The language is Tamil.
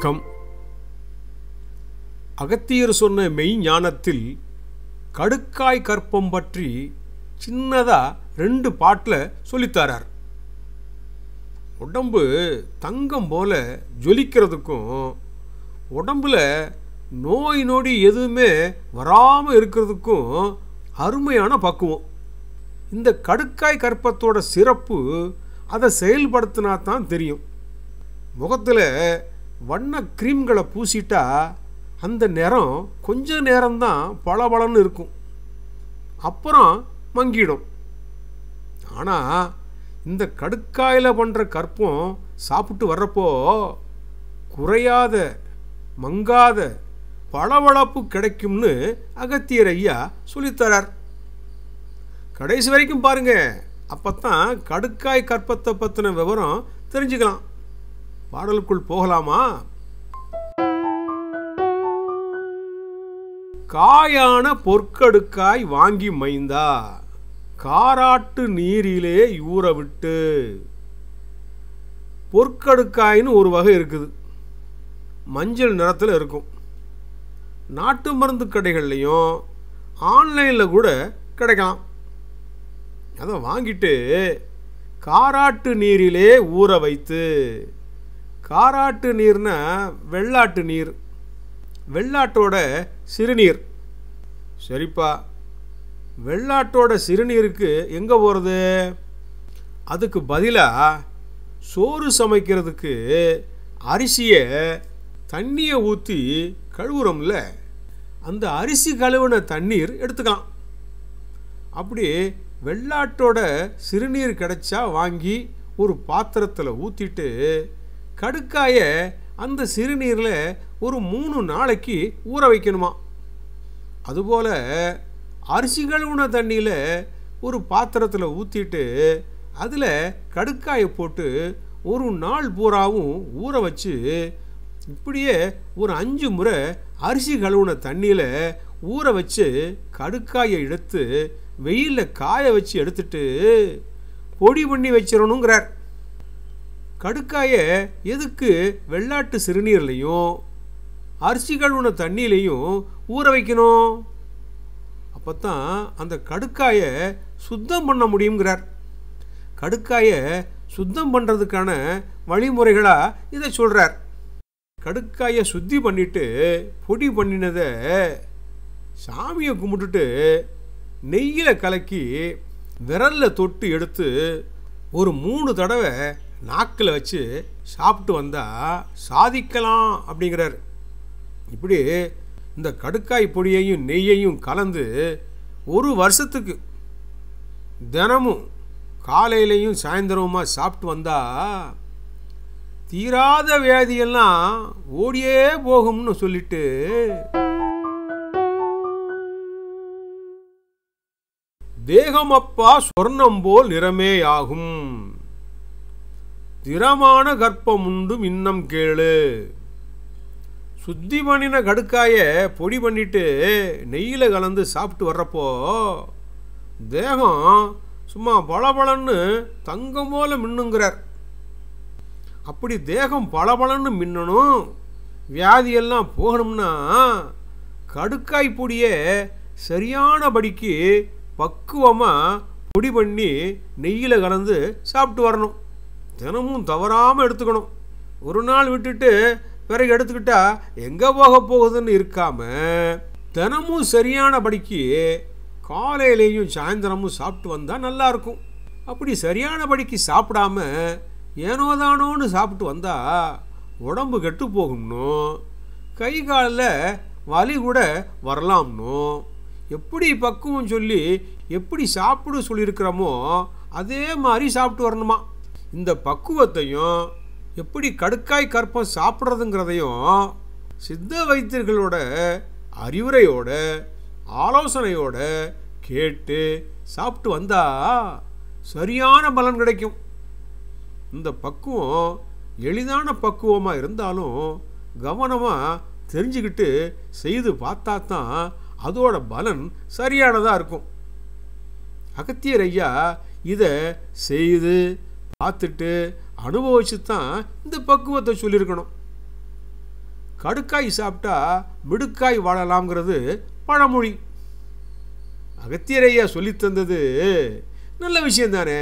வணக்கம். அகத்தியர் சொன்ன மெய் ஞானத்தில் கடுக்காய் கற்பம் பற்றி சின்னதா 2 பாட்டில் சொல்லித்தாரார். உடம்பு தங்கம் போல ஜொலிக்கிறதுக்கும் உடம்புல நோய் நொடி எதுவுமே வராமல் இருக்கிறதுக்கும் அருமையான பக்குவம். இந்த கடுக்காய் கற்பத்தோட சிறப்பு அதை செயல்படுத்தினா தான் தெரியும். முகத்தில் வண்ண க்ரீம்களை பூசிட்டா அந்த நிறம் கொஞ்ச நேரம்தான் பளபளன்னு இருக்கும், அப்புறம் மங்கிடும். ஆனால் இந்த கடுக்காயில் பண்ணுற கற்பம் சாப்பிட்டு வர்றப்போ குறையாத மங்காத பளபளப்பு கிடைக்கும்னு அகத்தியர் ஐயா சொல்லித்தரார். கடைசி வரைக்கும் பாருங்க, அப்பத்தான் கடுக்காய் கற்பத்தை பற்றின விவரம் தெரிஞ்சுக்கலாம். பாடலுக்குள் போகலாமா? காயான பொற்கடுக்காய் வாங்கி மைந்தா காராட்டு நீரிலே ஊற விட்டு. பொற்கடுக்காயின்னு ஒரு வகை இருக்குது, மஞ்சள் நிறத்தில் இருக்கும். நாட்டு மருந்து கடைகள்லையும் ஆன்லைனில் கூட கிடைக்கலாம். அதை வாங்கிட்டு காராட்டு நீரிலே ஊற வைத்து. காராட்டு நீர்னா வெள்ளாட்டு நீர், வெள்ளாட்டோட சிறுநீர். சரிப்பா, வெள்ளாட்டோட சிறுநீருக்கு எங்கே போகிறது? அதுக்கு பதிலாக சோறு சமைக்கிறதுக்கு அரிசியை தண்ணியை ஊற்றி கழுவுறோம்ல, அந்த அரிசி கழுவின தண்ணீர் எடுத்துக்கலாம். அப்படி வெள்ளாட்டோட சிறுநீர் கிடைச்சா வாங்கி ஒரு பாத்திரத்தில் ஊற்றிட்டு கடுக்காயை அந்த சிறுநீரில் ஒரு 3 நாளைக்கு ஊற வைக்கணுமா. அதுபோல் அரிசி கழுவுன தண்ணியில் ஒரு பாத்திரத்தில் ஊற்றிட்டு அதில் கடுக்காயை போட்டு ஒரு நாள் பூராவும் ஊற வச்சு, இப்படியே ஒரு 5 முறை அரிசி கழுவுன தண்ணியில் ஊற வச்சு கடுக்காயை எடுத்து வெயிலில் காய வச்சு எடுத்துட்டு பொடி பண்ணி வச்சிடணுங்கிறார். கடுக்காயை எதுக்கு வெள்ளாட்டு சிறுநீர்லையும் அரிசி கழுவுன தண்ணியிலையும் ஊற வைக்கணும்? அப்போ தான் அந்த கடுக்காயை சுத்தம் பண்ண முடியுங்கிறார். கடுக்காயை சுத்தம் பண்ணுறதுக்கான வழிமுறைகளாக இதை சொல்கிறார். கடுக்காயை சுத்தி பண்ணிட்டு பொடி பண்ணினதை சாமியை கும்பிட்டுட்டு நெய்யில் கலக்கி விரலில் தொட்டு எடுத்து ஒரு 3 தடவை நாக்கில் வச்சு சாப்பிட்டு வந்தால் சாதிக்கலாம் அப்படிங்கிறார். இப்படி இந்த கடுக்காய் பொடியையும் நெய்யையும் கலந்து 1 வருஷத்துக்கு தினமும் காலையிலையும் சாயந்தரமா சாப்பிட்டு வந்தால் தீராத வியாதியெல்லாம் ஓடியே போகும்னு சொல்லிட்டு தேகமப்பா சொர்ணம் போல் நிறமே ஆகும், திறமான கற்பம் உண்டும் இன்னம் கேளு. சுத்தி பண்ணின கடுக்காயை பொடி பண்ணிட்டு நெய்யில் கலந்து சாப்பிட்டு வர்றப்போ தேகம் சும்மா பளபளன்னு தங்கம் போல மின்னுங்கிறார். அப்படி தேகம் பளபளன்னு மின்னணும், வியாதியெல்லாம் போகணும்னா கடுக்காய் பொடியை சரியானபடிக்கு பக்குவமாக பொடி பண்ணி நெய்யில் கலந்து சாப்பிட்டு வரணும். தினமும் தவறாமல் எடுத்துக்கணும். ஒரு நாள் விட்டுட்டு பிறகு எடுத்துக்கிட்டா எங்கே போக போகுதுன்னு இருக்காமல் தினமும் சரியானபடிக்கு காலையிலையும் சாயந்தரமும் சாப்பிட்டு வந்தால் நல்லாயிருக்கும். அப்படி சரியானபடிக்கு சாப்பிடாம ஏனோதானோன்னு சாப்பிட்டு வந்தால் உடம்பு கெட்டு போகும்னும் கை காலில் வலி கூட வரலாம்னும் எப்படி பக்குவம் சொல்லி எப்படி சாப்பிடு சொல்லியிருக்கிறோமோ அதே மாதிரி சாப்பிட்டு வரணுமா. இந்த பக்குவத்தையும் எப்படி கடுக்காய் கற்பம் சாப்பிட்றதுங்கிறதையும் சித்த வைத்தியர்களோட அறிவுரையோட ஆலோசனையோட கேட்டு சாப்பிட்டு வந்தா சரியான பலன் கிடைக்கும். இந்த பக்குவம் எளிதான பக்குவமாக இருந்தாலும் கவனமாக தெரிஞ்சுக்கிட்டு செய்து பார்த்தா தான் அதோட பலன் சரியானதாக இருக்கும். அகத்தியர் ஐயா இதை செய்து பார்த்துட்டு அனுபவிச்சு தான் இந்த பக்குவத்தை சொல்லியிருக்கணும். கடுக்காய் சாப்பிட்டா மிடுக்காய் வாழலாம்ங்கிறது பழமொழி. அகத்தியரையா சொல்லித்தந்தது நல்ல விஷயந்தானே.